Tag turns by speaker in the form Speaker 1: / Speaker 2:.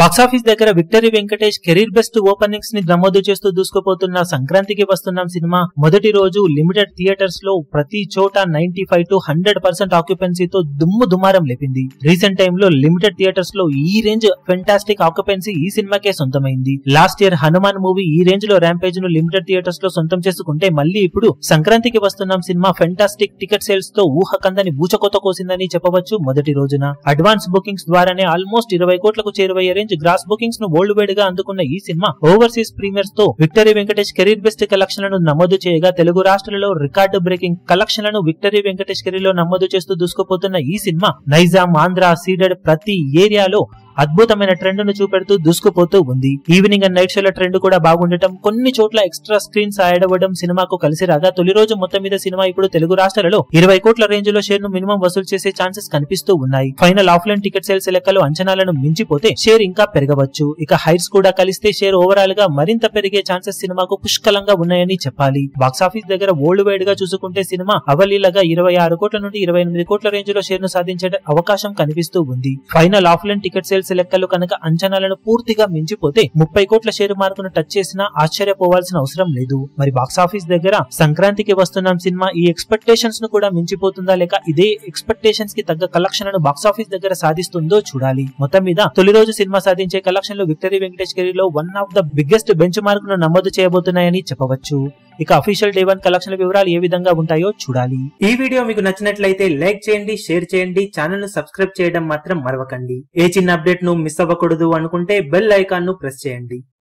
Speaker 1: Box office దగ్గర victory Venkatesh career best openings ని నమోదు చేస్తూ దూసుకుపోతున్న సంక్రాంతికి వస్తున్నాం సినిమా మొదటి రోజు లిమిటెడ్ థియేటర్స్ లో ప్రతి చోట 95 to 100% ఆక్యుపెన్సీతో దుమ్ము దుమారం లేపింది. రీసెంట్ టైమ్ లో లిమిటెడ్ థియేటర్స్ లో ఈ రేంజ్ ఫెంటాస్టిక్ ఆక్యుపెన్సీ ఈ సినిమాకే సొంతమైంది. లాస్ట్ ఇయర్ హనుమాన్ మూవీ ఈ రేంజ్ లో ర్యాంపేజ్ ను లిమిటెడ్ థియేటర్స్ లో సొంతం చేసుకుంటే మళ్ళీ ఇప్పుడు సంక్రాంతికి వస్తున్నాం సినిమా ఫెంటాస్టిక్ టికెట్ సేల్స్ తో ఊహకందని ఊచకోత కోసిందని చెప్పవచ్చు. మొదటి రోజున అడ్వాన్స్ బుకింగ్స్ ద్వారానే ఆల్మోస్ట్ 20 కోట్లకు చేరువయ్యే గ్రాస్ బుకింగ్స్ ను వరల్డ్ వైడ్ గా అందుకున్న ఈ సినిమా ఓవర్సీస్ ప్రీమియర్స్ తో విక్టరీ వెంకటేష్ కెరీర్ బెస్ట్ కలెక్షన్లను నమోదు చేయగా తెలుగు రాష్ట్రాలలో రికార్డు బ్రేకింగ్ కలెక్షన్లను విక్టరీ వెంకటేష్ కెరీర్ లో నమోదు చేస్తూ దూసుకుపోతున్న ఈ సినిమా నైజాం, ఆంధ్ర, సీడెడ్ ప్రతి ఏరియాలో అద్భుతమైన ట్రెండ్ ను చూపెడుతూ దూసుకుపోతూ ఉంది. ఈవినింగ్ అండ్ నైట్ షోల ట్రెండ్ కూడా బాగుండటం, కొన్ని చోట్ల ఎక్స్ట్రా స్క్రీన్స్ యాడ్ అవ్వడం సినిమాకు కలిసి రాగా తొలి రోజు మొత్తం మీద సినిమా ఇప్పుడు తెలుగు రాష్ట్రాలలో 20 కోట్ల రేంజ్ లో షేర్ ను మినిమం వసూలు చేసే ఛాన్సెస్ కనిపిస్తూ ఉన్నాయి. ఫైనల్ ఆఫ్లైన్ టికెట్ సేల్స్ లెక్కలు అంచనాలను మించిపోతే షేర్ ఇంకా పెరగవచ్చు. ఇక హైట్స్ కూడా కలిస్తే షేర్ ఓవరాల్ గా మరింత పెరిగే ఛాన్సెస్ సినిమాకు పుష్కలంగా ఉన్నాయని చెప్పాలి. బాక్సాఫీస్ దగ్గర వరల్డ్ వైడ్ గా చూసుకుంటే సినిమా అవలీలగా 26 కోట్ల నుండి 28 కోట్ల రేంజ్ లో షేర్ ను సాధించే అవకాశం కనిపిస్తూ ఉంది. ఫైనల్ ఆఫ్లైన్ టికెట్ సేల్స్ లెక్కలు కనుక అంచనాలను పూర్తిగా మించిపోతే 30 కోట్ల షేరు మార్కును టచ్ చేసినా ఆశ్చర్యపోవాల్సిన అవసరం లేదు. మరి బాక్సాఫీస్ దగ్గర సంక్రాంతికి వస్తున్నాం సినిమా ఈ ఎక్స్పెక్టేషన్స్ ను కూడా మించిపోతుందా, లేక ఇదే ఎక్స్పెక్టేషన్స్ కి తగ్గ కలెక్షన్లను బాక్సాఫీస్ దగ్గర సాధిస్తుందో చూడాలి. మొత్తం మీద తొలి రోజు సినిమా సాధించే కలెక్షన్లు విక్టరీ వెంకటేష్ కెరీర్ లో one of the biggest bench mark ను నమోదు చేయబోతున్నాయని చెప్పవచ్చు. ఇక అఫీషియల్ డే 1 కలెక్షన్ల వివరాలు ఏ విధంగా ఉంటాయో చూడాలి. ఈ వీడియో మీకు నచ్చినట్లయితే లైక్ చేయండి, షేర్ చేయండి, ఛానల్ ను సబ్స్క్రైబ్ చేయడం మాత్రం మరవకండి. ఏ చిన్న అప్డేట్ ను మిస్ అవ్వకూడదు అనుకుంటే బెల్ ఐకాన్ ను ప్రెస్ చేయండి.